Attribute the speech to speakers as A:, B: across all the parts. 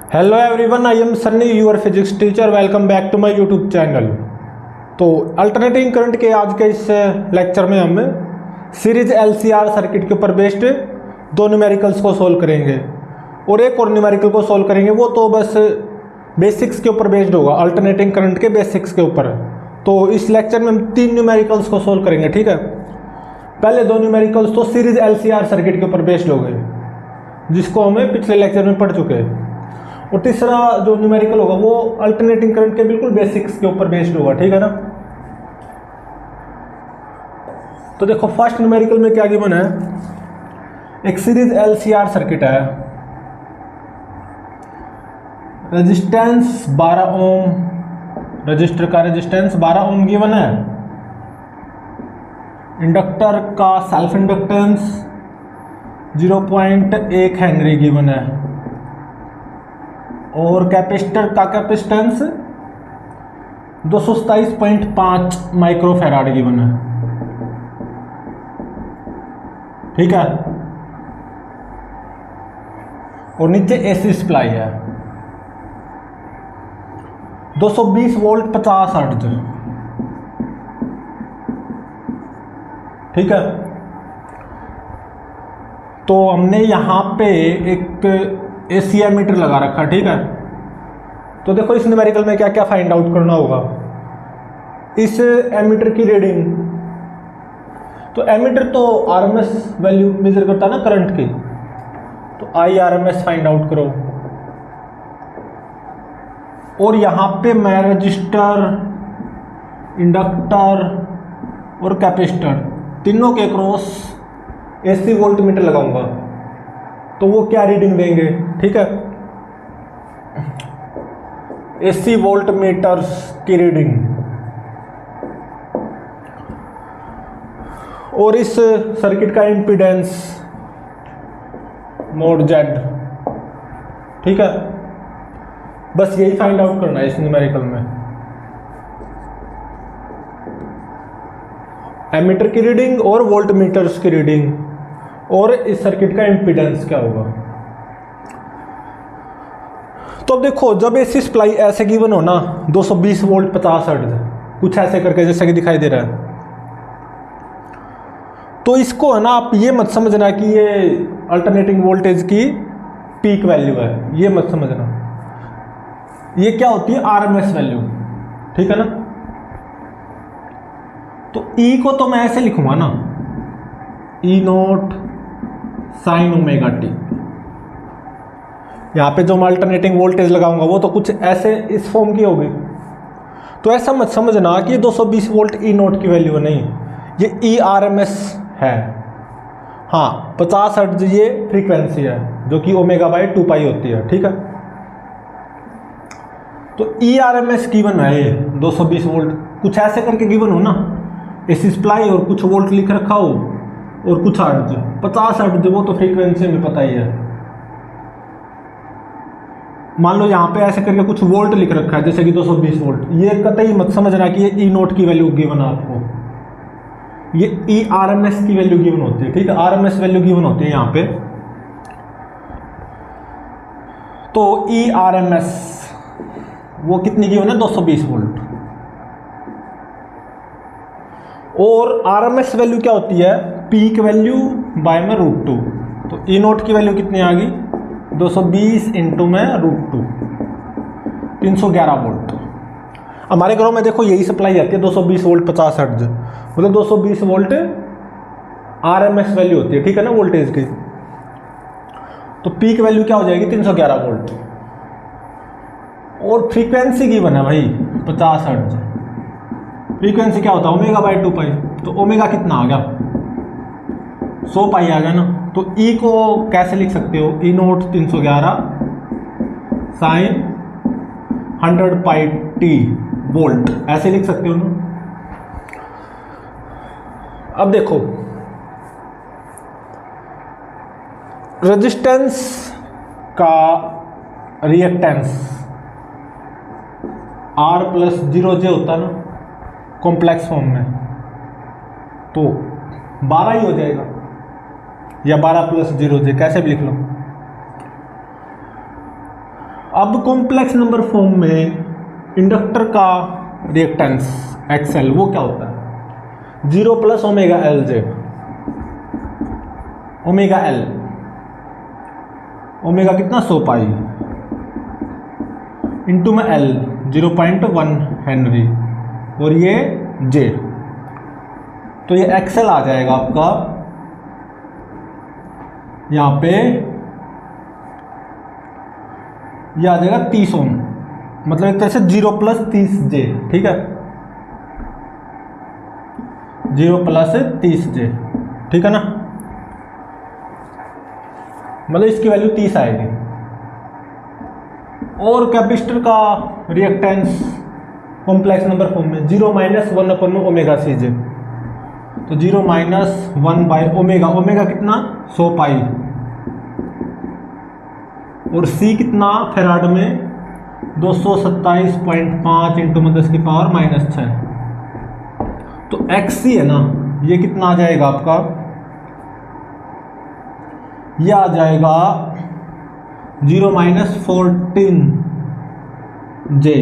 A: Hello everyone, I am Sunny, your physics teacher. Welcome back to my YouTube channel. तो alternating current के आज के इस lecture में हम सीरीज एलसीआर सर्किट के ऊपर बेस्ड दो न्यूमेरिकल्स को सोल्व करेंगे और एक और न्यूमेरिकल को सोल्व करेंगे। वो तो बस बेसिक्स के ऊपर बेस्ड होगा, अल्टरनेटिंग करंट के बेसिक्स के ऊपर। तो इस लेक्चर में हम तीन न्यूमेरिकल्स को सोल्व करेंगे, ठीक है। पहले दो न्यूमेरिकल्स तो सीरीज एलसीआर सर्किट के ऊपर बेस्ड हो गए, जिसको हमें पिछले लेक्चर में पढ़ चुके हैं। और तीसरा जो न्यूमेरिकल होगा वो अल्टरनेटिंग करंट के बिल्कुल बेसिक्स के ऊपर बेस्ड होगा, ठीक है ना। तो देखो फर्स्ट न्यूमेरिकल में क्या गिवन है, एक सीरीज एलसीआर सर्किट है, रेजिस्टेंस 12 ओम, रजिस्टर का रेजिस्टेंस 12 ओम गिवन है, इंडक्टर का सेल्फ इंडक्टेंस 0.1 हेनरी गिवन है और कैपेसिटर का कैपेसिटेंस 227.5 माइक्रोफैराड गिवन है, ठीक है। और नीचे एसी सप्लाई है 220 वोल्ट 50 हर्ट्ज, ठीक है। तो हमने यहाँ पे एक एसी एमीटर लगा रखा, ठीक है। तो देखो इस न्यूमेरिकल में क्या क्या फाइंड आउट करना होगा। इस एमीटर की रीडिंग, तो एमीटर तो आरएमएस वैल्यू मेजर करता है ना करंट की, तो IRMS फाइंड आउट करो। और यहाँ पे मैं रजिस्टर, इंडक्टर और कैपेसिटर तीनों के क्रॉस एसी वोल्ट मीटर लगाऊंगा, तो वो क्या रीडिंग देंगे, ठीक है। एसी वोल्ट मीटर्स की रीडिंग। और इस सर्किट का इम्पीडेंस मोड जेड, ठीक है। बस यही फाइंड आउट करना है इस न्यूमेरिकल में। एमीटर की रीडिंग और वोल्ट मीटर्स की रीडिंग और इस सर्किट का इम्पीडेंस क्या होगा। तो अब देखो, जब एसी सप्लाई ऐसे गिवन हो ना 220 वोल्ट 50 हर्ट्ज, कुछ ऐसे करके जैसा कि दिखाई दे रहा है, तो इसको है ना आप ये मत समझना कि ये अल्टरनेटिंग वोल्टेज की पीक वैल्यू है, ये मत समझना। ये क्या होती है, आरएमएस वैल्यू, ठीक है ना। तो ई को तो मैं ऐसे लिखूंगा ना, E0 साइन ओमेगा टी। यहाँ पे जो मैं अल्टरनेटिंग वोल्टेज लगाऊंगा वो तो कुछ ऐसे इस फॉर्म की होगी। तो ऐसा मत समझना कि 220 वोल्ट E0 की वैल्यू है, नहीं, ये ERMS है। हाँ, 50 हर्ट्ज ये फ्रीक्वेंसी है जो कि ω/2π होती है, ठीक है। तो ERMS गिवन है ये 220 वोल्ट, कुछ ऐसे करके गिवन हो ना, एसी सप्लाई और कुछ वोल्ट लिख रखा हो और कुछ हर्ट्ज, 50 हर्ट्ज, वो तो फ्रीक्वेंसी में पता ही है। मान लो यहाँ पे ऐसे करके कुछ वोल्ट लिख रखा है जैसे कि 220 वोल्ट, ये कतई मत समझना कि ये E0 की वैल्यू गिवन है आपको, ये ERMS की वैल्यू गिवन होती है, ठीक है। RMS वैल्यू गिवन होती है यहाँ पे। तो ERMS वो कितनी गिवन है, 220 वोल्ट। और RMS वैल्यू क्या होती है, पीक वैल्यू बाय में √2। तो E0 की वैल्यू कितनी आ गई, 220 इंटू में √2, 311 वोल्ट। हमारे घरों में देखो यही सप्लाई आती है 220 वोल्ट 50 हर्ट्ज, मतलब 220 वोल्ट RMS वैल्यू होती है, ठीक है ना, वोल्टेज की। तो पीक वैल्यू क्या हो जाएगी, 311 वोल्ट। और फ्रीक्वेंसी गिवन है भाई 50 हर्ट्ज, फ्रीक्वेंसी क्या होता है, ω/2π। तो ओमेगा कितना आ गया, 100 पाई आ गया ना। तो ई को कैसे लिख सकते हो, E0 311 साइन 100πt वोल्ट, ऐसे लिख सकते हो ना। अब देखो रेजिस्टेंस का रिएक्टेंस R+0J होता है ना कॉम्प्लेक्स फॉर्म में, तो 12 ही हो जाएगा, या 12 + 0J कैसे भी लिख लो। अब कॉम्प्लेक्स नंबर फॉर्म में इंडक्टर का रिएक्टेंस एक्सएल वो क्या होता है 0 plus omega L J, omega L, omega कितना 100 पाई इंटू में एल 0.1 हेनरी और ये जे, तो ये एक्सएल आ जाएगा आपका यहाँ पे, ये आ जाएगा 30 ओम, मतलब एक तरह से 0 प्लस 30 जे, ठीक है 0 प्लस 30 जे, ठीक है ना, मतलब इसकी वैल्यू 30 आएगी। और कैपेसिटर का रिएक्टेंस कॉम्प्लेक्स नंबर फॉर्म में 0 माइनस 1 अपन ओमेगा सी जे, तो 0 माइनस 1 बाई ओमेगा, ओमेगा कितना 100 पाई और सी कितना फेराड में 227.5 इंटू में 10 की पावर माइनस 6, तो एक्स सी है ना, ये कितना आ जाएगा आपका, ये आ जाएगा 0 माइनस 14 जे।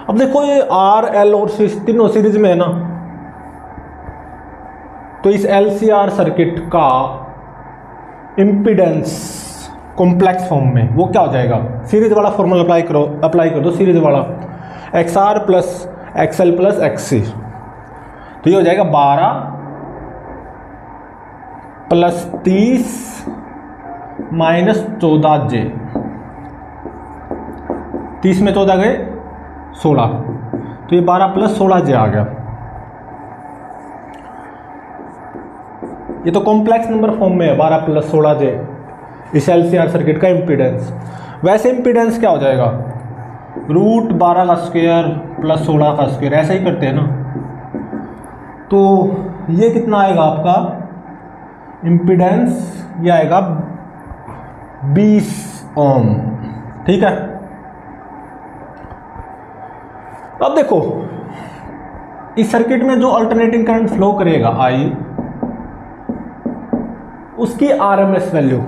A: अब देखो ये आर एल और सी तीनों सीरीज में है ना, तो इस एलसीआर सर्किट का इम्पीडेंस कॉम्प्लेक्स फॉर्म में वो क्या हो जाएगा, सीरीज वाला फॉर्मूला अप्लाई कर दो, सीरीज वाला X R plus X L plus X C, तो ये हो जाएगा 12 प्लस 30 माइनस 14 जे, 30 में 14 गए 16, तो ये 12 प्लस 16 जे आ गया। ये तो कॉम्प्लेक्स नंबर फॉर्म में है 12 प्लस 16 जे इस एलसीआर सर्किट का इम्पीडेंस। वैसे इम्पीडेंस क्या हो जाएगा, रूट 12 का स्क्वायर प्लस 16 का स्क्वायर, ऐसा ही करते हैं ना, तो ये कितना आएगा आपका इम्पीडेंस, ये आएगा 20 ओम, ठीक है। अब देखो इस सर्किट में जो अल्टरनेटिंग करंट फ्लो करेगा आई, उसकी आरएमएस वैल्यू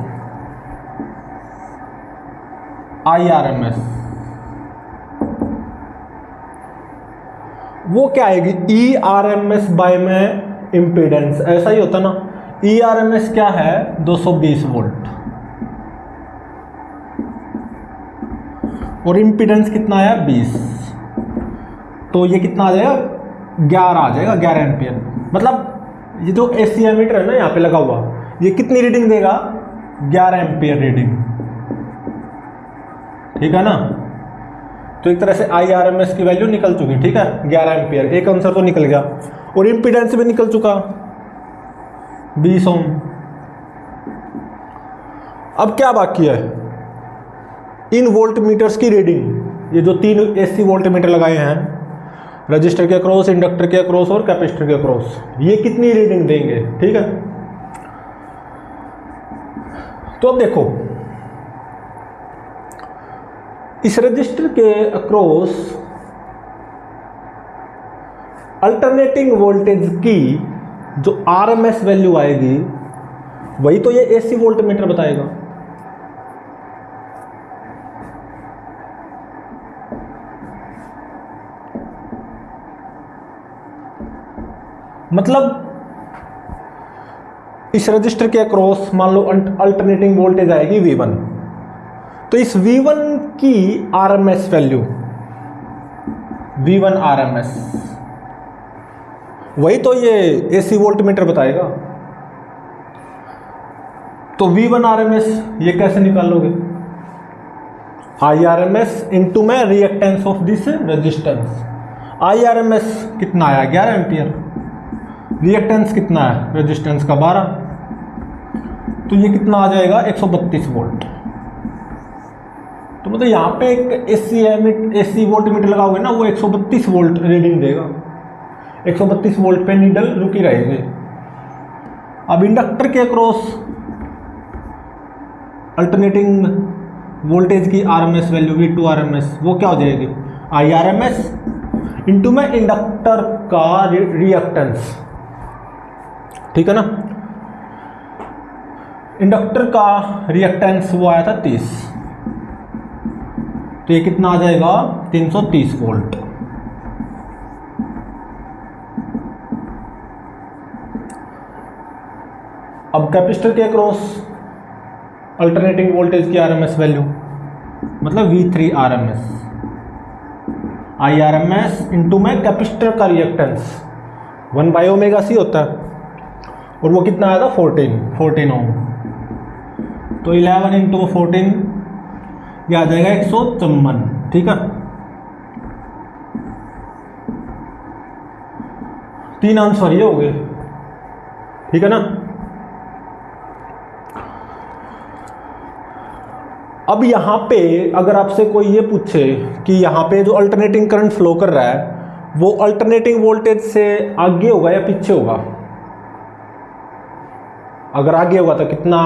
A: आई आरएमएस वो क्या आएगी, ई आरएमएस बाय में इम्पीडेंस, ऐसा ही होता ना, ई आरएमएस क्या है 220 वोल्ट और इम्पीडेंस कितना आया 20, तो ये कितना आ जाएगा 11 आ जाएगा, 11 एम्पियर। मतलब ये जो एसी एमीटर है ना यहाँ पे लगा हुआ, ये कितनी रीडिंग देगा 11 एम्पियर रीडिंग, ठीक है ना। तो एक तरह से आई आर एम एस की वैल्यू निकल चुकी, ठीक है 11 एम्पियर, एक आंसर तो निकल गया और इम्पीडेंस भी निकल चुका 20 ओम। अब क्या बाकी है, इन वोल्ट मीटर्स की रीडिंग, ये जो 3 एसी वोल्ट मीटर लगाए हैं रजिस्टर के अक्रॉस, इंडक्टर के अक्रॉस और कैपेसिटर के अक्रॉस, ये कितनी रीडिंग देंगे, ठीक है। तो अब देखो इस रजिस्टर के अक्रॉस अल्टरनेटिंग वोल्टेज की जो आरएमएस वैल्यू आएगी वही तो ये एसी वोल्ट मीटर बताएगा। मतलब इस रजिस्टर के अक्रॉस मान लो अल्टरनेटिंग वोल्टेज आएगी V1, तो इस V1 की आरएमएस वैल्यू V1 आरएमएस वही तो ये एसी वोल्ट मीटर बताएगा। तो V1 आरएमएस ये कैसे निकालोगे, आई आरएमएस इंटू में reactance of this resistance. I RMS कितना आया 11 एम्पियर, रिएक्टेंस कितना है रेजिस्टेंस का 12, तो ये कितना आ जाएगा 132 वोल्ट। तो मतलब यहाँ पे एक एसी वोल्ट मीटर लगाओगे ना, वो 132 वोल्ट रीडिंग देगा, 132 वोल्ट पे नीडल रुकी रहेगी। अब इंडक्टर के अक्रॉस अल्टरनेटिंग वोल्टेज की आरएमएस वैल्यू V2 आरएमएस वो क्या हो जाएगी, आई आरएमएस इंटू में इंडक्टर का रिएक्टेंस, ठीक है ना। इंडक्टर का रिएक्टेंस वो आया था 30, तो ये कितना आ जाएगा 330 वोल्ट। अब कैपेसिटर के अक्रॉस अल्टरनेटिंग वोल्टेज की आरएमएस वैल्यू मतलब V3 RMS, IRMS इंटू में कैपेसिटर का रिएक्टेंस 1/ωc होता है, और वो कितना आएगा 14 ओम। तो 11 इंटू 14 ये आ जाएगा 154, ठीक है। 3 आंसर ये हो गए, ठीक है ना। अब यहाँ पे अगर आपसे कोई ये पूछे कि यहाँ पे जो अल्टरनेटिंग करंट फ्लो कर रहा है वो अल्टरनेटिंग वोल्टेज से आगे होगा या पीछे होगा, अगर आगे होगा तो कितना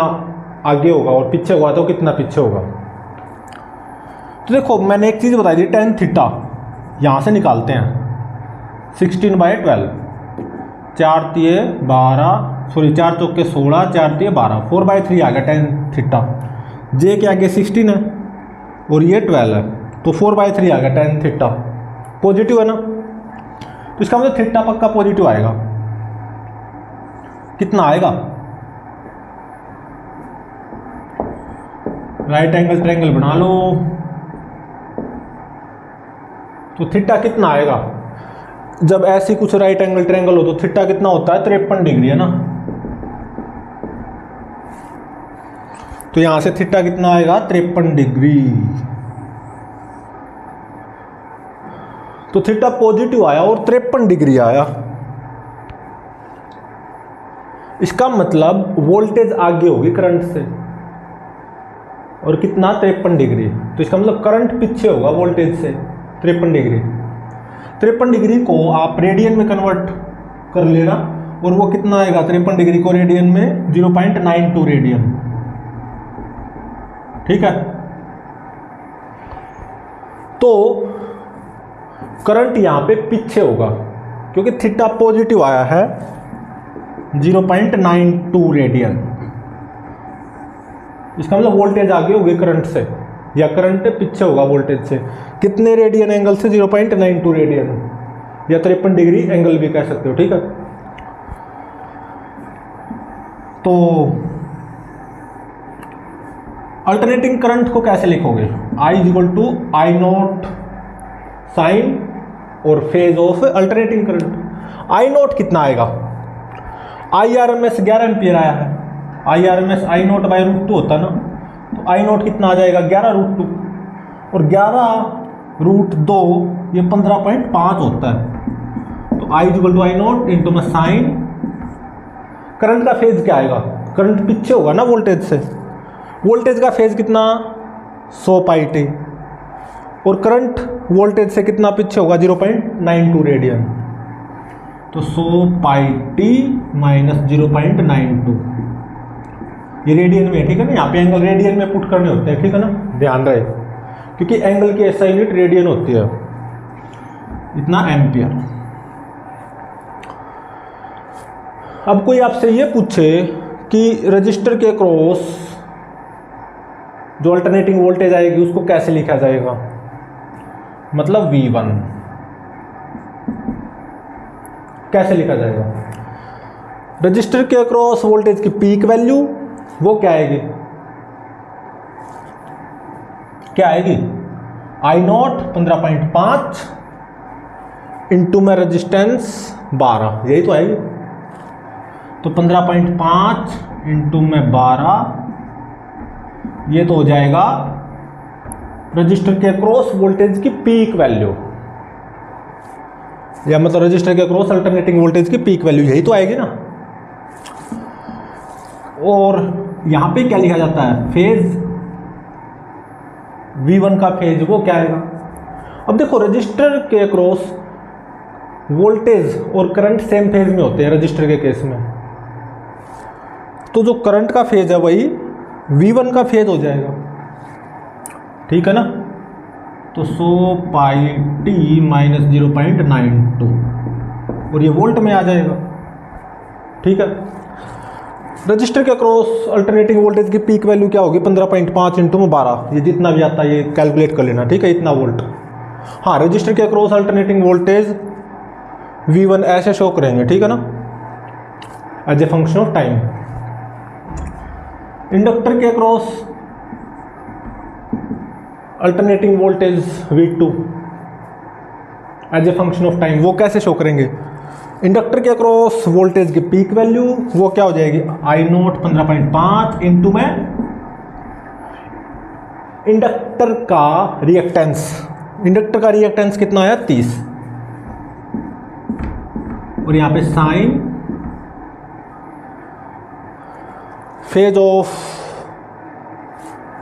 A: आगे होगा और पीछे होगा तो कितना पीछे होगा। तो देखो मैंने एक चीज़ बताई थी, tan थीटा यहाँ से निकालते हैं 16/12, 4 तिये 12, सॉरी 4 चौके 16, 4 तिये 12, 4/3 आ गया tan थीटा। जे के आगे 16 है और ये 12 है, तो 4/3 आ गया tan थीटा। पॉजिटिव है ना, तो इसका मतलब थीटा पक्का पॉजिटिव आएगा। कितना आएगा, राइट एंगल ट्रायंगल बना लो, तो थीटा कितना आएगा। जब ऐसी कुछ राइट एंगल ट्रायंगल हो तो थीटा कितना होता है 53 डिग्री, है ना। तो यहां से थीटा कितना आएगा 53 डिग्री। तो थीटा पॉजिटिव आया और 53 डिग्री आया। इसका मतलब वोल्टेज आगे होगी करंट से, और कितना 53 डिग्री। तो इसका मतलब करंट पीछे होगा वोल्टेज से 53 डिग्री। 53 डिग्री को आप रेडियन में कन्वर्ट कर लेना, और वो कितना आएगा 53 डिग्री को रेडियन में 0.92 रेडियन, ठीक है। तो करंट यहां पे पीछे होगा क्योंकि थीटा पॉजिटिव आया है 0.92 रेडियन। इसका मतलब वोल्टेज आगे होगी करंट से, या करंट पीछे होगा वोल्टेज से। कितने रेडियन एंगल से 0.92 रेडियन, या 53 डिग्री एंगल भी कह सकते हो, ठीक है। तो अल्टरनेटिंग करंट को कैसे लिखोगे, I = I0 साइन और phase of alternating current. I0 कितना आएगा, IRMS 11 एम्पियर आया है, IRMS I0/√2 होता ना, तो I0 कितना आ जाएगा 11√2, और 11√2 ये 15.5 होता है। तो I = I0 इंटू में साइन। करंट का फेज क्या आएगा, करंट पीछे होगा ना वोल्टेज से, वोल्टेज का फेज कितना 100πt, और करंट वोल्टेज से कितना पीछे होगा 0.92 रेडियन। तो 100πt माइनस 0.92 ये रेडियन में है, ठीक है ना। यहाँ पे एंगल रेडियन में पुट करने होते हैं, ठीक है ना, ध्यान रहे, क्योंकि एंगल की ऐसा यूनिट रेडियन होती है, इतना एम्पियर। अब कोई आपसे ये पूछे कि रजिस्टर के क्रॉस जो अल्टरनेटिंग वोल्टेज आएगी उसको कैसे लिखा जाएगा, मतलब V1 कैसे लिखा जाएगा। रजिस्टर के अक्रॉस वोल्टेज की पीक वैल्यू वो क्या आएगी, क्या आएगी I0 15.5 इंटू में रजिस्टेंस 12, यही तो आएगी। तो 15.5 इंटू में 12, ये तो हो जाएगा रजिस्टर के अक्रॉस वोल्टेज की पीक वैल्यू, या मतलब रजिस्टर के अक्रॉस अल्टरनेटिंग वोल्टेज की पीक वैल्यू, यही तो आएगी ना। और यहां पे क्या लिखा जाता है, फेज V1 का फेज वो क्या आएगा। अब देखो रजिस्टर के अक्रॉस वोल्टेज और करंट सेम फेज में होते हैं रजिस्टर के केस में, तो जो करंट का फेज है वही V1 का फेज हो जाएगा, ठीक है ना। तो 100πt माइनस 0.92, और ये वोल्ट में आ जाएगा, ठीक है। रजिस्टर के अक्रॉस अल्टरनेटिंग वोल्टेज की पीक वैल्यू क्या होगी 15.5 इंटू में 12, ये जितना भी आता है ये कैलकुलेट कर लेना, ठीक है, इतना वोल्ट। हाँ, रजिस्टर के अक्रॉस अल्टरनेटिंग वोल्टेज V1 ऐसे शो करेंगे, ठीक है ना, as a function of time. Inductor के across alternating voltage V2 as a function of time, वो कैसे शो करेंगे? इंडक्टर के अक्रॉस वोल्टेज की पीक वैल्यू वो क्या हो जाएगी I0 15.5 इंटू में इंडक्टर का रिएक्टेंस। इंडक्टर का रिएक्टेंस कितना आया 30, और यहां पे साइन फेज ऑफ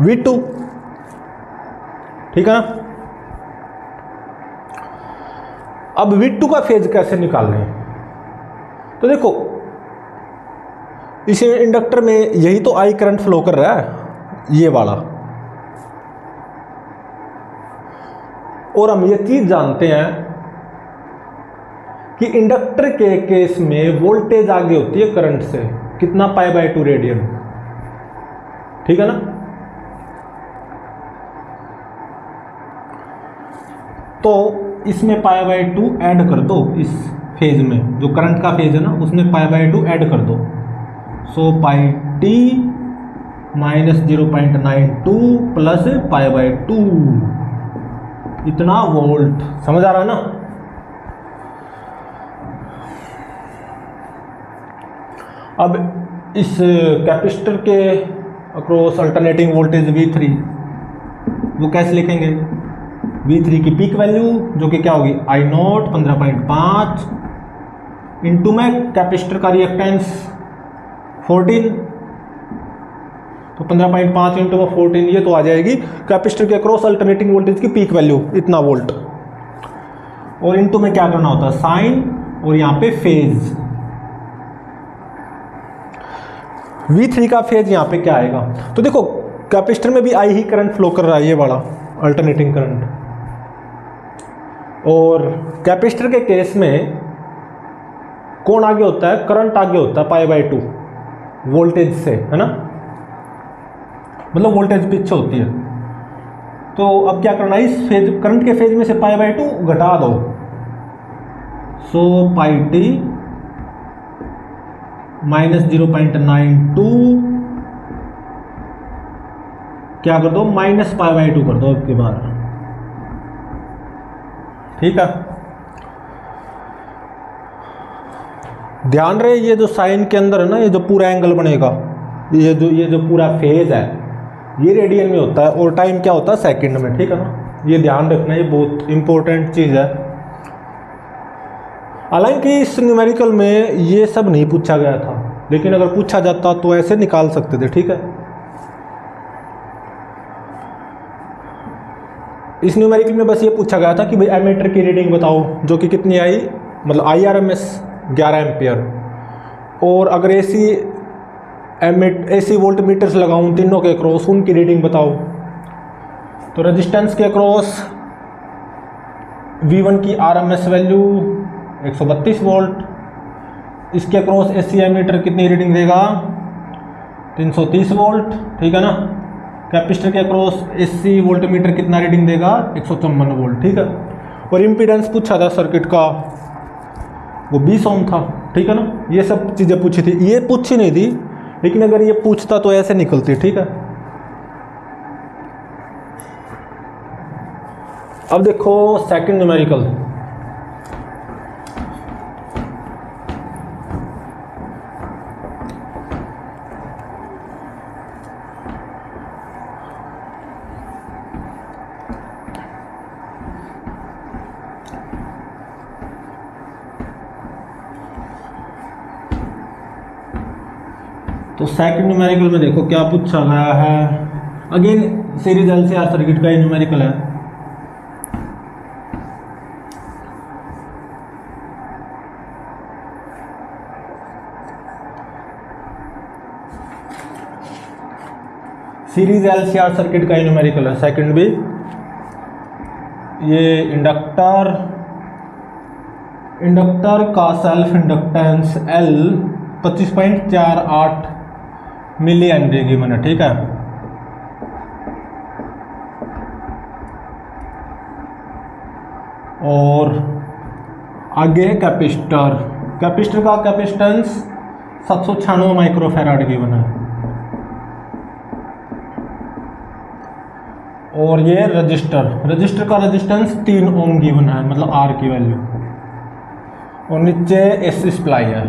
A: V2, ठीक है ना। अब V2 का फेज कैसे निकाल रहे हैं? तो देखो इस इंडक्टर में यही तो I करंट फ्लो कर रहा है, ये वाला, और हम ये चीज जानते हैं कि इंडक्टर के केस में वोल्टेज आगे होती है करंट से, कितना π/2 रेडियन, ठीक है ना। तो इसमें π/2 ऐड कर दो, इस फेज में जो करंट का फेज है ना उसमें π/2 ऐड कर दो, सो πt माइनस 0.92 प्लस π/2, इतना वोल्ट। समझ आ रहा है ना। अब इस कैपेसिटर के अक्रॉस अल्टरनेटिंग वोल्टेज V3 वो कैसे लिखेंगे? V3 की पीक वैल्यू जो कि क्या होगी I0 15.5 इंटू में कैपेसिटर का रिएक्टेंस 14, तो 15.5 इंटू में 14, ये तो आ जाएगी कैपेसिटर के अक्रॉस अल्टरनेटिंग वोल्टेज की पीक वैल्यू, इतना वोल्ट। और इंटू में क्या करना होता है साइन, और यहाँ पे फेज। V3 का फेज यहाँ पे क्या आएगा? तो देखो कैपेसिटर में भी I ही करंट फ्लो कर रहा है, ये वाला अल्टरनेटिंग करंट, और कैपेसिटर के केस में कौन आगे होता है? करंट आगे होता है π/2 वोल्टेज से, है ना, मतलब वोल्टेज पीछे होती है। तो अब क्या करना है, इस फेज करंट के फेज में से π/2 घटा दो, सो πt माइनस 0.92 क्या कर दो माइनस π/2 कर दो अब की बार, ठीक है। ध्यान रहे ये जो साइन के अंदर है ना, ये जो पूरा एंगल बनेगा, ये जो पूरा फेज है ये रेडियन में होता है, और टाइम क्या होता है सेकंड में, ठीक है ना। ये ध्यान रखना, ये बहुत इंपॉर्टेंट चीज़ है। हालांकि इस न्यूमेरिकल में ये सब नहीं पूछा गया था, लेकिन अगर पूछा जाता तो ऐसे निकाल सकते थे, ठीक है। इस न्यूमेरिकल में बस ये पूछा गया था कि भाई एमीटर की रीडिंग बताओ, जो कि कितनी आई, मतलब IRMS 11 एम्पियर, और अगर AC वोल्ट मीटर्स लगाऊं तीनों के अक्रॉस, उनकी रीडिंग बताओ। तो रेजिस्टेंस के अक्रॉस V1 की RMS वैल्यू 132 वोल्ट, इसके अक्रॉस AC एमीटर कितनी रीडिंग देगा 330 वोल्ट, ठीक है ना। कैपेसिटर के अक्रॉस AC वोल्ट मीटर कितना रीडिंग देगा 154 वोल्ट, ठीक है। और इम्पीडेंस पूछा था सर्किट का, वो 20 ओम था, ठीक है ना। ये सब चीज़ें पूछी थी, ये पूछी नहीं थी, लेकिन अगर ये पूछता तो ऐसे निकलती, ठीक है। अब देखो सेकंड न्यूमेरिकल, तो सेकंड न्यूमेरिकल में देखो क्या पूछा गया है। अगेन सीरीज LCR सर्किट का ही न्यूमेरिकल है। सीरीज LCR सर्किट का ही न्यूमेरिकल है सेकंड भी। ये इंडक्टर का self inductance L 25.48 milli henry given है, ठीक है। और आगे है कैपेसिटर। कैपेसिटर का कैपेसिटेंस 796 माइक्रोफैराड गिवन है। और ये रजिस्टर, रजिस्टर का रेजिस्टेंस 3 ओम गिवन है, मतलब आर की वैल्यू। और नीचे एसी सप्लाई है,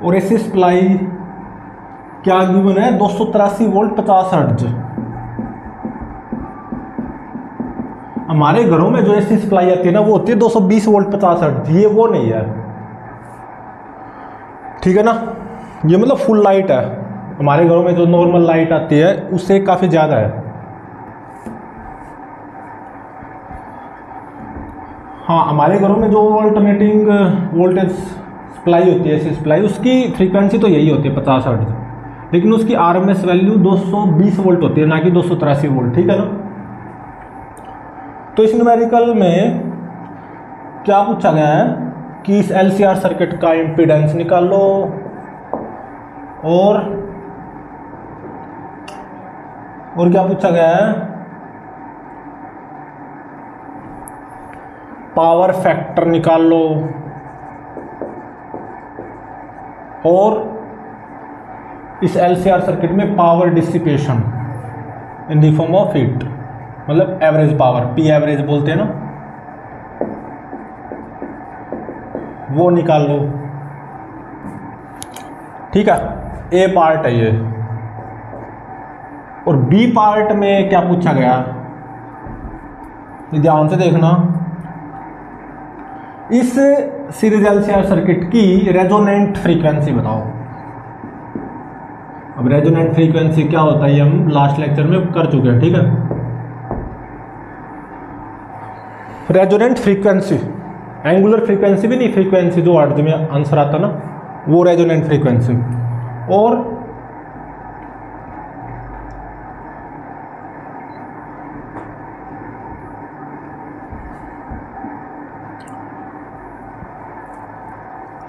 A: और एसी सप्लाई क्या गिवन है, 283 वोल्ट 50 हर्ट्ज। हमारे घरों में जो एसी सप्लाई आती है ना, वो होती है 220 वोल्ट 50 हर्ट्ज, ये वो नहीं है, ठीक है ना। ये मतलब फुल लाइट है, हमारे घरों में जो नॉर्मल लाइट आती है उससे काफ़ी ज़्यादा है। हाँ, हमारे घरों में जो ऑल्टरनेटिंग वोल्टेज सप्लाई होती है, एसी सप्लाई, उसकी फ्रीक्वेंसी तो यही होती है 50 हर्ट्ज, लेकिन उसकी आरएमएस वैल्यू 220 वोल्ट होती है, ना कि 283 वोल्ट, ठीक है ना। तो इस न्यूमेरिकल में क्या पूछा गया है कि इस एलसीआर सर्किट का इम्पीडेंस निकालो और क्या पूछा गया है, पावर फैक्टर निकाल लो, और इस एलसीआर सर्किट में power dissipation in the form of heat, मतलब एवरेज पावर, पी एवरेज बोलते हैं ना, वो निकाल लो, ठीक है। ए पार्ट है ये। और बी पार्ट में क्या पूछा गया, ध्यान से देखना, इस सीरीज एलसीआर सर्किट की रेजोनेंट फ्रीक्वेंसी बताओ। अब रेजोनेंट फ्रीक्वेंसी क्या होता है, ये हम लास्ट लेक्चर में कर चुके हैं, ठीक है। रेजोनेंट फ्रीक्वेंसी, एंगुलर फ्रीक्वेंसी भी नहीं, फ्रीक्वेंसी जो हर्ट्ज में आंसर आता ना, वो रेजोनेंट फ्रीक्वेंसी। और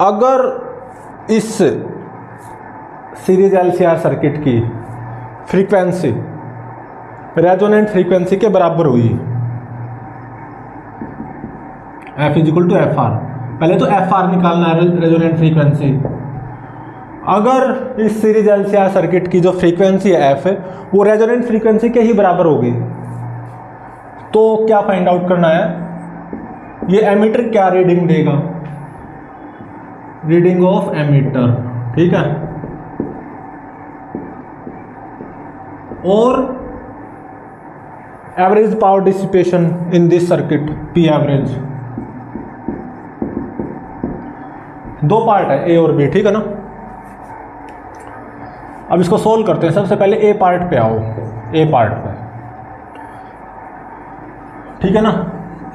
A: अगर इस सीरीज एलसीआर सर्किट की फ्रीक्वेंसी रेजोनेंट फ्रीक्वेंसी के बराबर हुई, F equal to F R, पहले तो एफ आर निकालना है, रेजोनेंट फ्रीक्वेंसी। अगर इस सीरीज एलसीआर सर्किट की जो फ्रीक्वेंसी है एफ, वो रेजोनेंट फ्रीक्वेंसी के ही बराबर होगी, तो क्या फाइंड आउट करना है, ये एमीटर क्या रीडिंग देगा, रीडिंग ऑफ एमीटर, ठीक है। और average power dissipation in this circuit, P average. दो पार्ट है, ए और बी, ठीक है ना। अब इसको सोल्व करते हैं। सबसे पहले ए पार्ट पे आओ, ए पार्ट पे, ठीक है ना।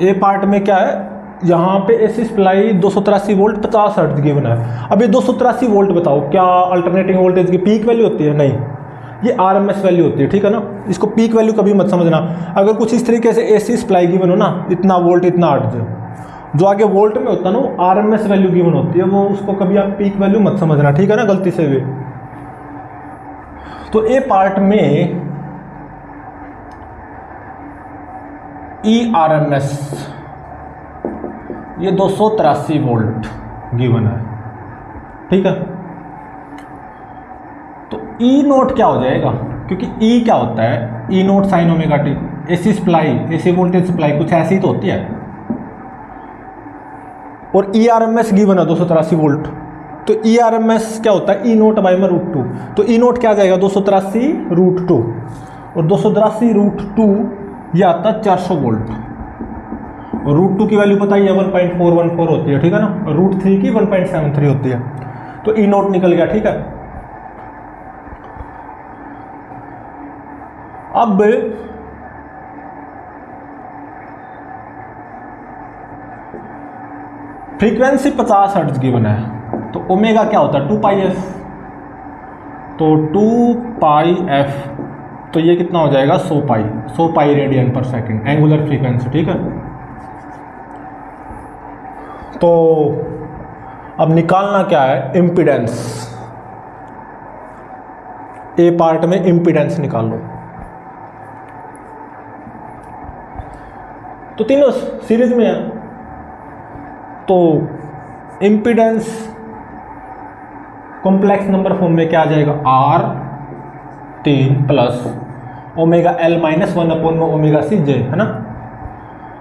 A: ए पार्ट में क्या है, यहाँ पे AC supply 283 volt 50 hertz given है। अब ये 283 वोल्ट बताओ, क्या अल्टरनेटिंग वोल्टेज की पीक वैल्यू होती है? नहीं, ये आरएमएस वैल्यू होती है, ठीक है ना। इसको पीक वैल्यू कभी मत समझना। अगर कुछ इस तरीके से एसी सप्लाई गिवन हो ना, इतना वोल्ट इतना हर्ट्ज, जो आगे वोल्ट में होता है ना, वो आरएमएस वैल्यू गिवन होती है, वो उसको कभी आप पीक वैल्यू मत समझना, ठीक है ना, गलती से भी। तो ए पार्ट में ई आरएमएस ये 283 वोल्ट गिवन है, ठीक है। तो ई नोट क्या हो जाएगा, क्योंकि ई क्या होता है, E nought sine omega T, AC supply, AC voltage supply कुछ ऐसी ही तो होती है। और E R M S given है 283 वोल्ट, तो ई आर एम एस क्या होता है, ई नोट बाई में √2, तो ई नोट क्या आ जाएगा 283 √2, और 283 √2 ये आता है 400 वोल्ट, और √2 की वैल्यू पता ही है 1.414 होती है, ठीक है ना, और √3 की 1.73 होती है, तो ई नोट निकल गया, ठीक है। अब फ्रीक्वेंसी 50 हर्ट्ज गिवन है, तो ओमेगा क्या होता है 2πf, तो 2πf, तो ये कितना हो जाएगा 100 पाई रेडियन पर सेकंड, एंगुलर फ्रीक्वेंसी, ठीक है। तो अब निकालना क्या है, इम्पीडेंस। ए पार्ट में इम्पीडेंस निकाल लो। तो तीनों सीरीज में है, तो इम्पीडेंस कॉम्प्लेक्स नंबर फॉर्म में क्या आ जाएगा, R 3 plus omega L minus 1 में ओमेगा सी जे, है ना।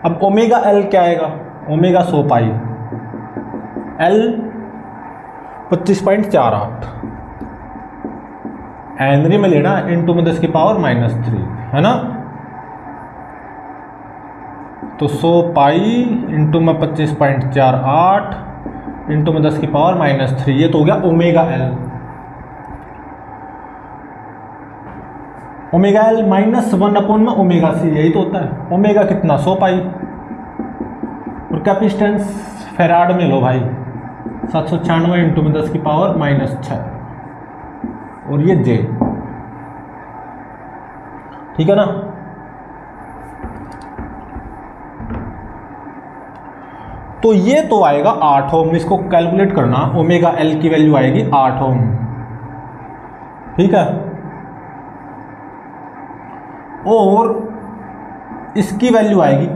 A: अब ओमेगा एल क्या आएगा, ओमेगा 100 पाई, एल 25.48 हेनरी में लेना, इंटू में 10 की पावर -3, है ना। तो 100 पाई इंटू में 25.48 इंटू में 10 की पावर -3, ये तो हो गया ओमेगा एल। ओमेगा एल -1 में ओमेगा सी, यही तो होता है। ओमेगा कितना, 100 पाई, और कैपेसिटेंस फेराड में लो भाई 796 इंटू में 10 की पावर -6, और ये जे, ठीक है ना। तो ये तो आएगा 8 ओम, इसको कैलकुलेट करना, ओमेगा एल की वैल्यू आएगी 8 ओम, ठीक है। और इसकी वैल्यू आएगी,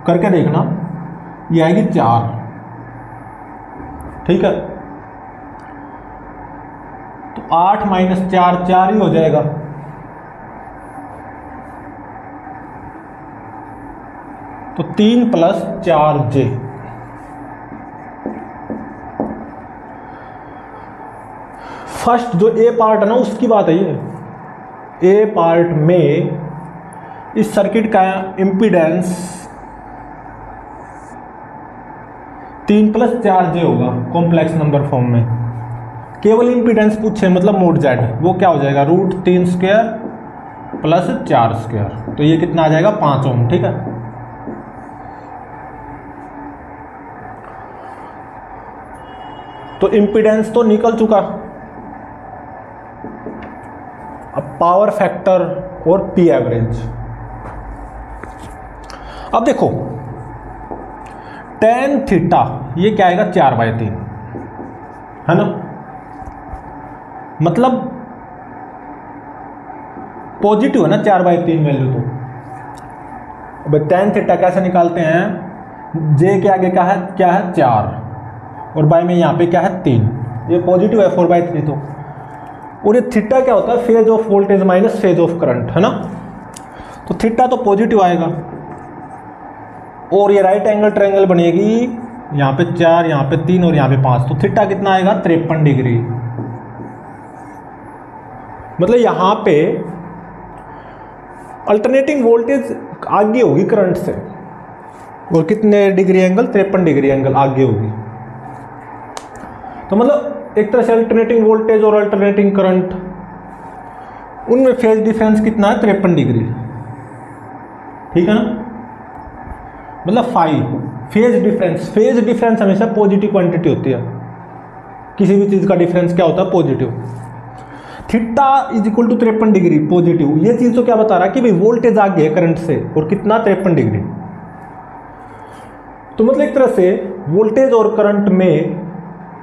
A: करके देखना, ये आएगी 4, ठीक है। तो 8 - 4 4 ही हो जाएगा। तो 3 + 4 जे। फर्स्ट जो ए पार्ट है ना उसकी बात है ये। ए पार्ट में इस सर्किट का इम्पीडेंस 3 + 4 जे होगा कॉम्प्लेक्स नंबर फॉर्म में। केवल इम्पीडेंस पूछे, मतलब मोड जेड, वो क्या हो जाएगा, √3² + 4²। तो ये कितना आ जाएगा, 5 ओम, ठीक है। तो इम्पीडेंस तो निकल चुका। अब पावर फैक्टर और पी एवरेज। अब देखो tan थीटा ये क्या आएगा, 4/3, है ना। मतलब पॉजिटिव है ना 4/3 वैल्यू। तो अब tan थीटा कैसे निकालते हैं, जे के आगे क्या है 4, और बाय में यहाँ पे क्या है 3, ये पॉजिटिव है 4/3। तो और ये थीटा क्या होता है, phase of voltage minus phase of current, है ना। तो थीटा तो पॉजिटिव आएगा, और ये राइट एंगल ट्रायंगल बनेगी, यहाँ पे 4, यहाँ पे 3 और यहाँ पे 5। तो थीटा कितना आएगा, 53 डिग्री। मतलब यहाँ पे अल्टरनेटिंग वोल्टेज आगे होगी करंट से, और कितने डिग्री एंगल, 53 डिग्री एंगल आगे होगी। तो मतलब एक तरह से अल्टरनेटिंग वोल्टेज और अल्टरनेटिंग करंट, उनमें फेज डिफरेंस कितना है, 53 डिग्री, ठीक है ना। मतलब फेज डिफरेंस हमेशा पॉजिटिव क्वांटिटी होती है। किसी भी चीज का डिफरेंस क्या होता है, पॉजिटिव। Theta = 53 degree positive. ये चीज तो क्या बता रहा है कि भाई वोल्टेज आगे है करंट से, और कितना, 53 डिग्री। तो मतलब एक तरह से वोल्टेज और करंट में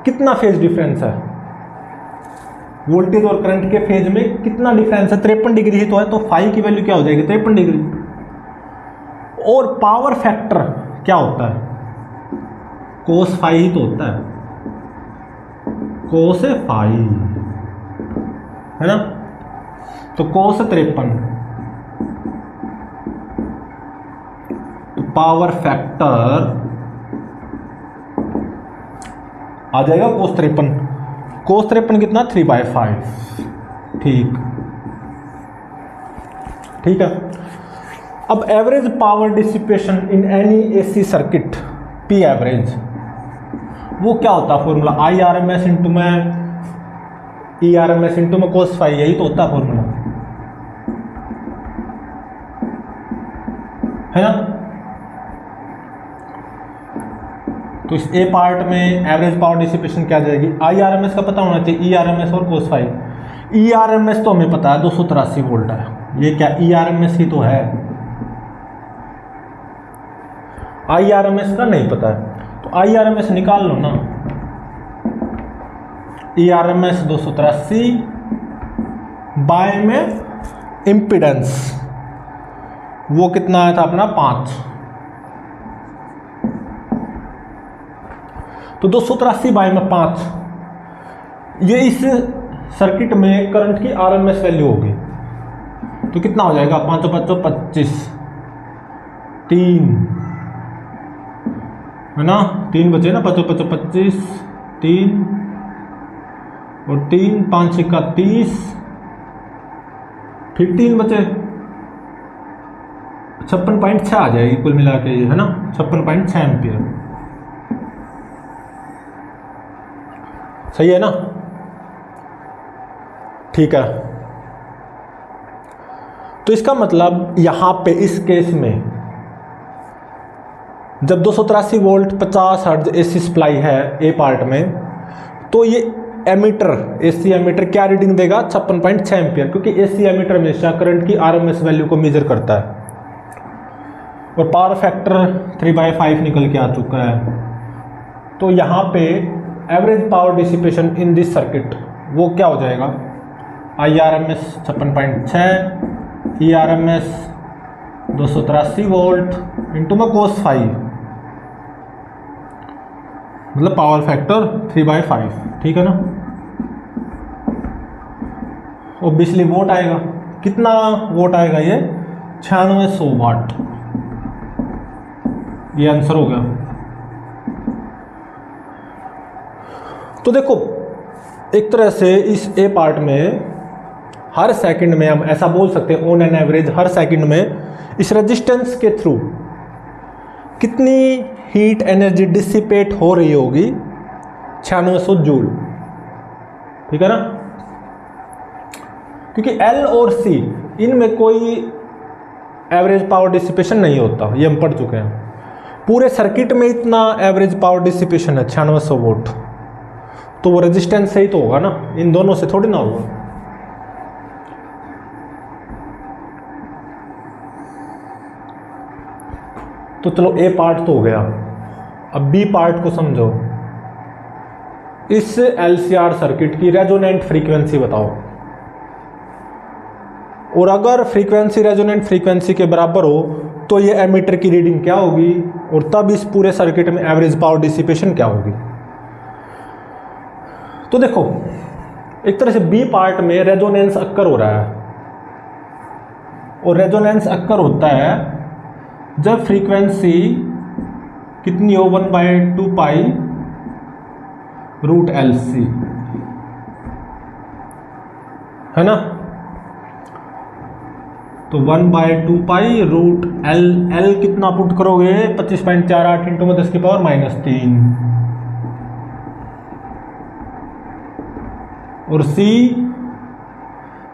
A: कितना फेज डिफरेंस है, वोल्टेज और करंट के फेज में कितना डिफरेंस है, 53 डिग्री ही तो है। तो फाई की वैल्यू क्या हो जाएगी, 53 डिग्री। और पावर फैक्टर क्या होता है, cos फाई ही तो होता है, cos फाई, है ना। तो cos 53, तो पावर फैक्टर आ जाएगा cos 53। cos 53 कितना, 3/5, ठीक है। अब average power dissipation in any AC circuit, P average, वो क्या होता है फॉर्मूला, IRMS इंटू में ERMS इंटू में cos फाई, यही तो होता है फॉर्मूला, है ना। तो इस ए पार्ट में एवरेज पावर डिसिपेशन क्या जाएगी, IRMS का पता होना चाहिए, ERMS और cos फाई। ERMS तो हमें पता है 283 वोल्ट है, ये क्या ERMS ही तो है, IRMS का नहीं पता है। तो IRMS निकाल लो ना, ERMS 283 बाय में इम्पिडेंस, वो कितना आया था अपना 5। तो 283 बाय में 5, ये इस सर्किट में करंट की आरएमएस वैल्यू होगी। तो कितना हो जाएगा, 5 5 25, 3 है ना, 3 बचे ना, 5 5 25, 3 और 3 5 6 30, फिर 3 बचे, 56.6 आ जाएगी कुल मिला के ये, है ना, 56.6 एम्पियर। सही है ना, ठीक है। तो इसका मतलब यहां पे इस केस में जब 283 वोल्ट 50 हर्ट्ज एसी सप्लाई है ए पार्ट में, तो ये एमीटर, एसी एमीटर क्या रीडिंग देगा, 56.6 एम्पियर, क्योंकि एसी एमीटर हमेशा करंट की आरएमएस वैल्यू को मेजर करता है। और पावर फैक्टर 3/5 निकल के आ चुका है। तो यहाँ पे average power dissipation in this circuit वो क्या हो जाएगा, IRMS 56.6, ERMS 283 वोल्ट इंटू में cos 5, मतलब पावर फैक्टर 3/5, ठीक है ना। ऑब्वियसली वोट आएगा, कितना वोट आएगा, ये 9600 वाट, ये आंसर हो गया। तो देखो एक तरह से इस ए पार्ट में हर सेकंड में हम ऐसा बोल सकते हैं, on an average her second में इस रेजिस्टेंस के थ्रू कितनी हीट एनर्जी डिसिपेट हो रही होगी, 9600 जूल, ठीक है ना। क्योंकि L और C इनमें कोई एवरेज पावर डिसिपेशन नहीं होता, ये हम पढ़ चुके हैं। पूरे सर्किट में इतना एवरेज पावर डिसिपेशन है 9600 वोल्ट, तो वो रेजिस्टेंस से ही तो होगा ना, इन दोनों से थोड़ी ना होगा। तो चलो ए पार्ट तो हो गया, अब बी पार्ट को समझो। इस LCR सर्किट की रेजोनेंट फ्रीक्वेंसी बताओ, और अगर फ्रीक्वेंसी रेजोनेंट फ्रीक्वेंसी के बराबर हो तो ये एमीटर की रीडिंग क्या होगी, और तब इस पूरे सर्किट में एवरेज पावर डिसिपेशन क्या होगी। तो देखो एक तरह से बी पार्ट में रेजोनेंस अक्कर हो रहा है, और रेजोनेंस अक्कर होता है जब फ्रीक्वेंसी कितनी हो, 1/2 पाई रूट LC, है ना। तो 1/2 पाई रूट L कितना पुट करोगे, 25.48 इंटू में 10 की पावर -3, और C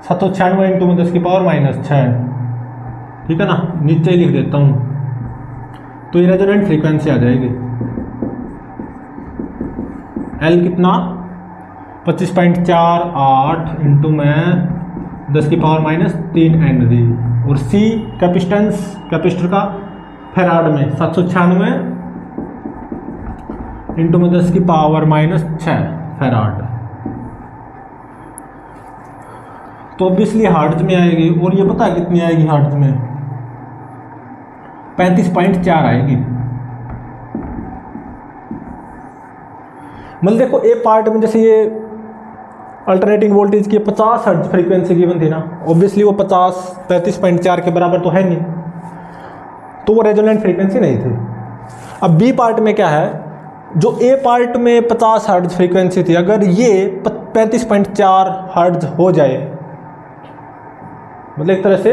A: 796 इंटू में 10 की पावर -6, ठीक है ना, नीचे ही लिख देता हूं। तो ये रेजोनेंट फ्रीक्वेंसी आ जाएगी, L कितना 25.48 इंटू में 10 की पावर -3 हेनरी, और C कैपेसिटेंस, कैपेसिटर का फेराड में 796 इंटू में 10 की पावर -6 फेराड। तो ऑब्वियसली हार्ट्ज में आएगी, और ये पता है कितनी आएगी हार्ट्ज में, 35.4 आएगी। मतलब देखो ए पार्ट में जैसे ये अल्टरनेटिंग वोल्टेज की 50 हर्ट्ज फ्रीक्वेंसी गिवन थी ना, ऑब्वियसली वो 35.4 के बराबर तो है नहीं, तो वो रेजोनेंट फ्रीक्वेंसी नहीं थी। अब बी पार्ट में क्या है, जो ए पार्ट में 50 हर्ट्ज फ्रीक्वेंसी थी, अगर ये 35.4 हर्ट्ज हो जाए, मतलब एक तरह से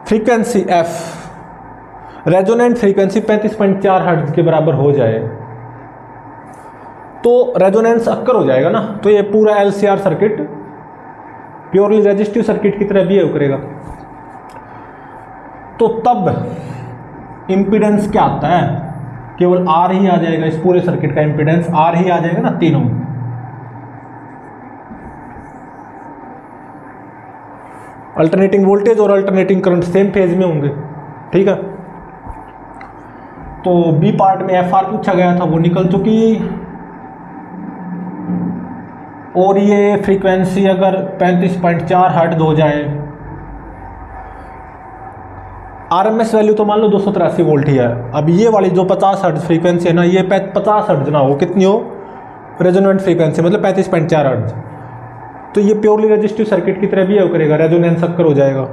A: frequency F resonant frequency 35.4 hertz के बराबर हो जाए, तो रेजोनेंस अक्कर हो जाएगा ना। तो ये पूरा LCR circuit purely resistive circuit की तरह बिहेव करेगा। तो तब इम्पीडेंस क्या आता है, केवल R ही आ जाएगा, इस पूरे सर्किट का इम्पीडेंस R ही आ जाएगा ना, तीनों। अल्टरनेटिंग वोल्टेज और अल्टरनेटिंग करंट सेम फेज में होंगे, ठीक है। तो बी पार्ट में FR पूछा गया था, वो निकल चुकी। और ये फ्रीक्वेंसी अगर 35.4 हर्ट्ज हो जाए, आरएमएस वैल्यू तो मान लो 283 वोल्ट ही है। अब ये वाली जो 50 हर्ट्ज फ्रीक्वेंसी है ना, ये 50 हर्ट्ज ना हो, कितनी हो, रेजोनेंट फ्रीक्वेंसी मतलब 35.4 हर्ट्ज, तो ये प्योरली रजिस्टिव सर्किट की तरह बिहेव करेगा, रेजोनेंस अक्कर हो जाएगा।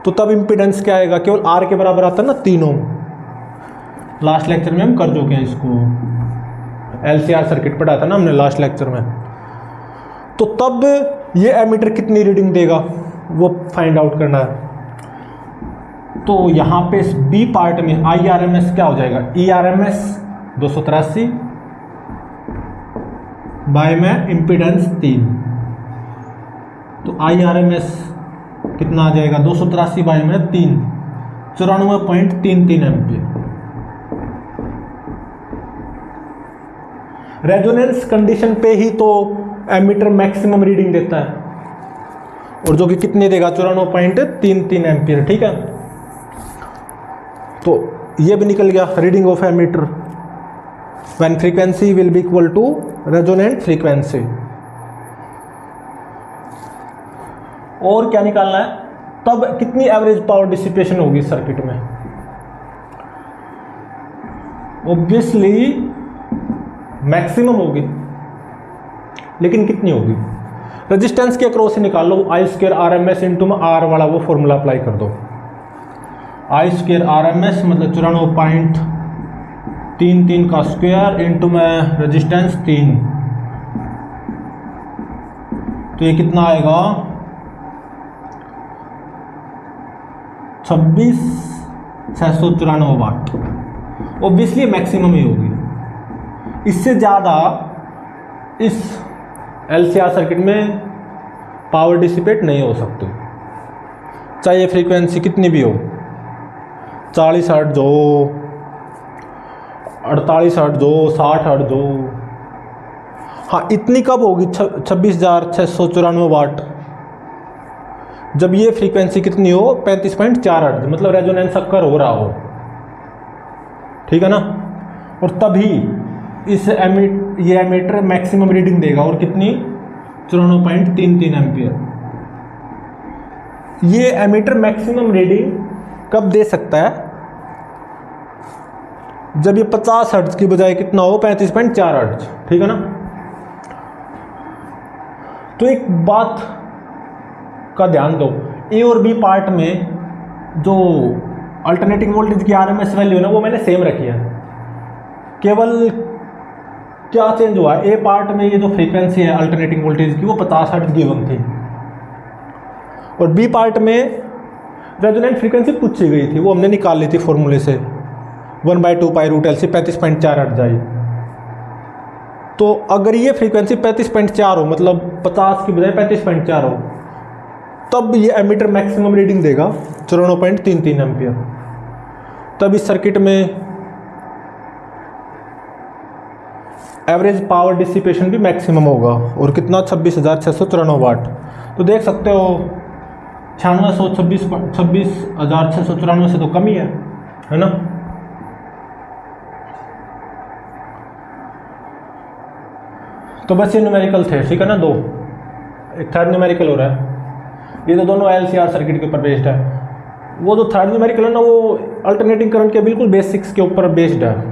A: तो तब इम्पीडेंस क्या आएगा, केवल आर के बराबर आता है ना, 3 ओम। लास्ट लेक्चर में हम कर चुके हैं इसको, एलसीआर सर्किट पढ़ा था ना हमने लास्ट लेक्चर में। तो तब ये एमीटर कितनी रीडिंग देगा वो फाइंड आउट करना है। तो यहाँ पे इस बी पार्ट में आई आर एम एस क्या हो जाएगा, E R M S 283 by में इम्पीडेंस 3, तो आई आर एम एस कितना आ जाएगा, 283 बाय में 3, 94.33 एम्पियर। रेजोनेंस कंडीशन पे ही तो एमीटर मैक्सिमम रीडिंग देता है, और जो कि कितने देगा, 94.33 एम्पियर। ठीक है, तो ये भी निकल गया reading of ammeter when frequency will be equal to resonant frequency. और क्या निकालना है, तब कितनी एवरेज पावर डिसिपेशन होगी सर्किट में। ऑब्वियसली मैक्सिमम होगी, लेकिन कितनी होगी, रेजिस्टेंस के अक्रॉस से निकाल लो, I square R M S into R वाला वो फॉर्मूला अप्लाई कर दो। I square R M S मतलब 94.33 का स्क्वायर इंटू में रेजिस्टेंस 3, तो ये कितना आएगा, 26,694 वाट। ऑब्वियसली मैक्सिमम ही होगी, इससे ज़्यादा इस एलसीआर सर्किट में पावर डिसिपेट नहीं हो सकती, चाहे फ्रीक्वेंसी कितनी भी हो, 40 हर्ट्ज हो, 48 हर्ट्ज हो, 60 हर्ट्ज हो। हाँ, इतनी कब होगी, 26,694 वाट, जब ये फ्रीक्वेंसी कितनी हो, 35.4 हर्ट्ज, मतलब रेजोनेंस अक्कर हो रहा हो। ठीक है ना, और तभी इस ये एमीटर मैक्सिमम रीडिंग देगा, और कितनी, 94.33 एम्पियर। ये एमीटर मैक्सिमम रीडिंग कब दे सकता है, जब ये 50 हर्ट्ज की बजाय कितना हो, 35.4 हर्ट्ज। ठीक है ना, तो एक बात का ध्यान दो, ए और बी पार्ट में जो अल्टरनेटिंग वोल्टेज की आरएमएस वैल्यू है ना, वो मैंने सेम रखी है। केवल क्या चेंज हुआ, ए पार्ट में ये जो फ्रीक्वेंसी है अल्टरनेटिंग वोल्टेज की वो 50 हर्ट्ज गिवन थी, और बी पार्ट में रेजोनेंट फ्रीक्वेंसी पूछी गई थी, वो हमने निकाल ली थी फॉर्मूले से, 1/2 पाई रूट एल से 35.4 हर्ट्ज आई। तो अगर ये फ्रीक्वेंसी 35.4 हो, मतलब 50 की बजाय 35.4 हो, तब ये एमीटर मैक्सिमम रीडिंग देगा 94.33 एम्पियर। तब इस सर्किट में एवरेज पावर डिसिपेशन भी मैक्सिमम होगा, और कितना, 26,694 वाट। तो देख सकते हो 26,694 से तो कम ही है ना। तो बस ये न्यूमेरिकल थे, ठीक है ना, दो, एक थर्ड न्यूमेरिकल हो रहा है। ये तो दोनों एलसीआर सर्किट के ऊपर बेस्ड है। वो जो थर्ड न्यूमेरिकल है ना, वो अल्टरनेटिंग करंट के बिल्कुल बेसिक्स के ऊपर बेस्ड है।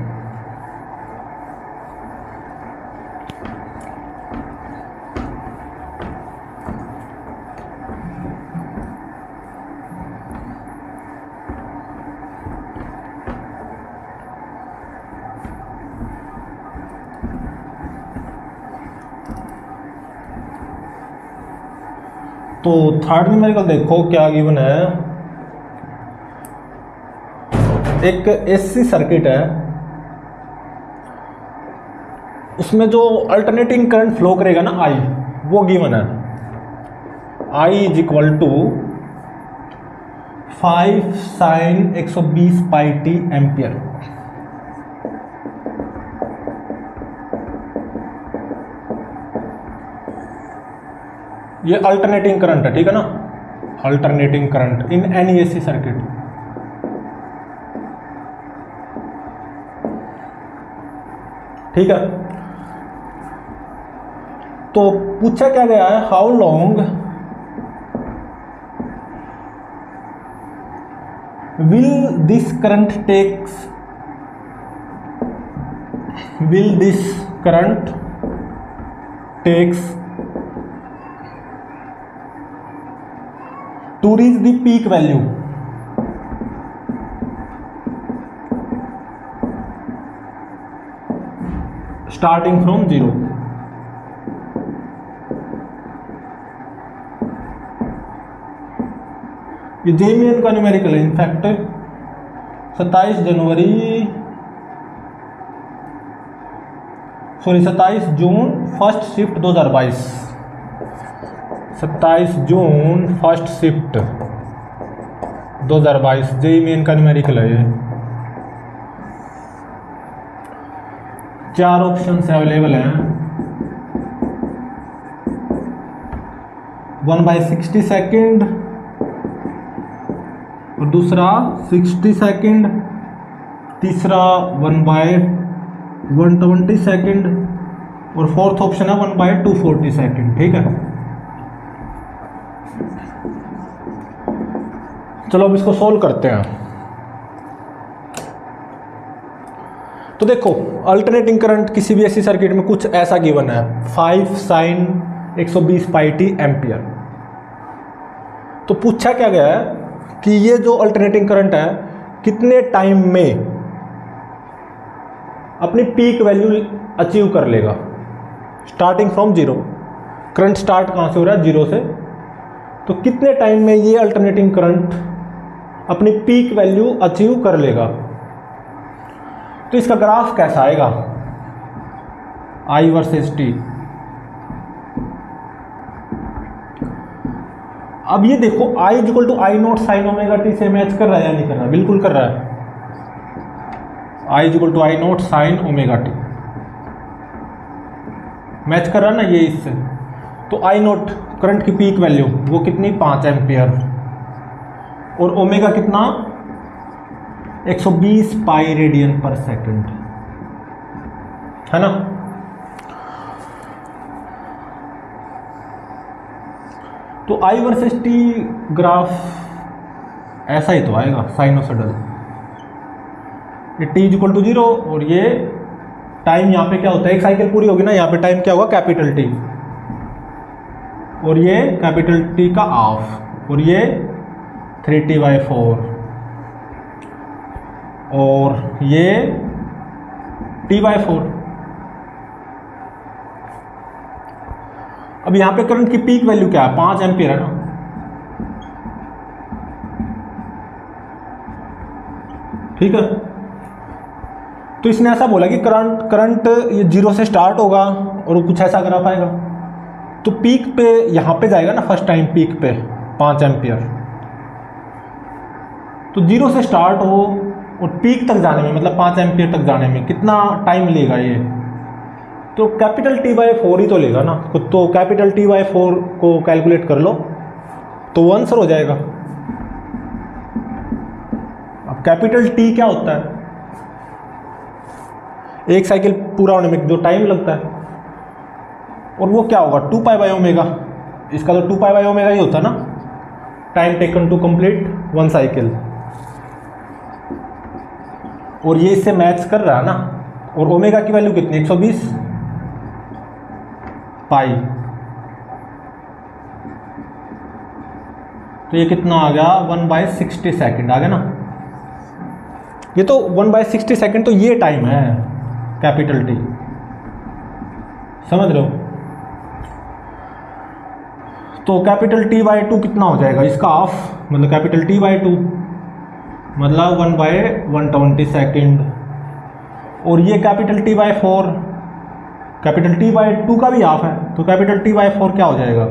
A: तो थर्ड न्यूमेरिकल देखो क्या गिवन है, एक एसी सर्किट है, उसमें जो अल्टरनेटिंग करंट फ्लो करेगा ना आई, वो गिवन है, I is equal to 5 sin 120 pi T ampere. ये अल्टरनेटिंग करंट है, ठीक है ना, alternating current in any AC circuit. ठीक है, तो पूछा क्या गया है, how long will this current takes to reach the peak value starting from 0। ये जेईएन का न्यूमेरिकल है in fact 27 June first shift 2022, 27 June first shift 2022 JEN का न्यूमेरिकल है ये। 4 ऑप्शंस अवेलेबल हैं, 1/60 सेकेंड और दूसरा 60 सेकेंड, तीसरा 1/120 सेकेंड और फोर्थ ऑप्शन है 1/240 सेकेंड। ठीक है, चलो अब इसको सोल्व करते हैं। तो देखो अल्टरनेटिंग करंट किसी भी ऐसी सर्किट में कुछ ऐसा गिवन है 5 sin 120 पाई टी एम्पियर। तो पूछा क्या गया है कि ये जो अल्टरनेटिंग करंट है कितने टाइम में अपनी पीक वैल्यू अचीव कर लेगा स्टार्टिंग फ्रॉम 0। करंट स्टार्ट कहाँ से हो रहा है, 0 से। तो कितने टाइम में ये अल्टरनेटिंग करंट अपनी पीक वैल्यू अचीव कर लेगा। तो इसका ग्राफ कैसा आएगा, I वर्सेस T। अब ये देखो I equal to I naught sine omega T से मैच कर रहा है या नहीं कर रहा है, बिल्कुल कर रहा है। I equal to I naught sine omega T match कर रहा है ना ये इससे। तो I नॉट करंट की पीक वैल्यू वो कितनी 5 एम्पियर और ओमेगा कितना 120 पाई रेडियन पर सेकंड है ना। तो I वर्सेस T ग्राफ ऐसा ही तो आएगा साइनोसॉइडल। ये T इक्वल टू 0 और ये टाइम यहाँ पे क्या होता है, एक साइकिल पूरी होगी ना, यहाँ पे टाइम क्या होगा कैपिटल T और ये कैपिटल T का हाफ और ये 3T/4 और ये T/4। अब यहां पे करंट की पीक वैल्यू क्या है 5 एम्पियर है ना। ठीक है, तो इसने ऐसा बोला कि करंट ये 0 से स्टार्ट होगा और कुछ ऐसा ग्राफ आएगा। तो पीक पे यहां पे जाएगा ना फर्स्ट टाइम पीक पे 5 एम्पियर। तो 0 से स्टार्ट हो और पीक तक जाने में मतलब 5 एम्पियर तक जाने में कितना टाइम लेगा ये, तो कैपिटल T/4 ही तो लेगा ना। तो कैपिटल T/4 को कैलकुलेट कर लो तो वो आंसर हो जाएगा। अब कैपिटल T क्या होता है, एक साइकिल पूरा होने में जो टाइम लगता है, और वो क्या होगा 2π/ω। इसका तो 2π/ω ही होता है ना, time taken to complete 1 cycle. और ये इससे मैच कर रहा है ना। और ओमेगा की वैल्यू कितनी 120 पाई। तो ये कितना आ गया 1/60 सेकेंड आ गया ना। ये तो 1/60 सेकेंड तो ये टाइम है कैपिटल T, समझ रहे हो। तो कैपिटल T/2 कितना हो जाएगा, इसका हाफ मतलब कैपिटल T/2 मतलब 1/120 सेकेंड। और ये कैपिटल T/4 कैपिटल T/2 का भी हाफ है। तो कैपिटल T/4 क्या हो जाएगा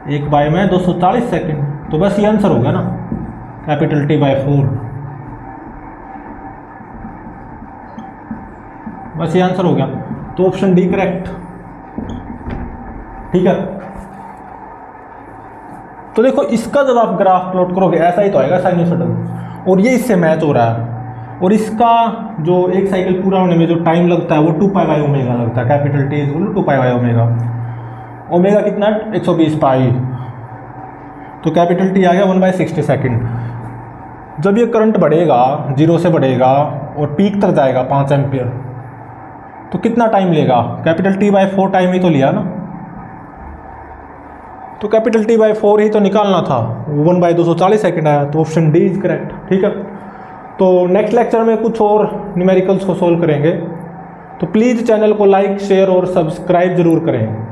A: 1/240 सेकेंड। तो बस ये आंसर हो गया ना कैपिटल T/4, बस ये आंसर हो गया। तो ऑप्शन डी करेक्ट। ठीक है, तो देखो इसका जब आप ग्राफ प्लॉट करोगे ऐसा ही तो आएगा साइनोसॉइडल, और ये इससे मैच हो रहा है। और इसका जो एक साइकिल पूरा होने में जो टाइम लगता है वो 2 पाई बाई ओमेगा लगता है। Capital T is equal to 2 pi by omega. Omega कितना है 120 पाई, तो कैपिटल टी आ गया 1/60 सेकेंड। जब ये करंट बढ़ेगा 0 से बढ़ेगा और पीक तक जाएगा 5 एम्पियर, तो कितना टाइम लेगा? कैपिटल टी बाई 4 टाइम ही तो लिया ना, तो कैपिटल टी बाई 4 ही तो निकालना था, 1/240 सेकेंड आया, तो ऑप्शन डी इज करेक्ट। ठीक है, तो नेक्स्ट लेक्चर में कुछ और न्यूमेरिकल्स को सोल्व करेंगे, तो प्लीज़ चैनल को लाइक शेयर और सब्सक्राइब जरूर करें।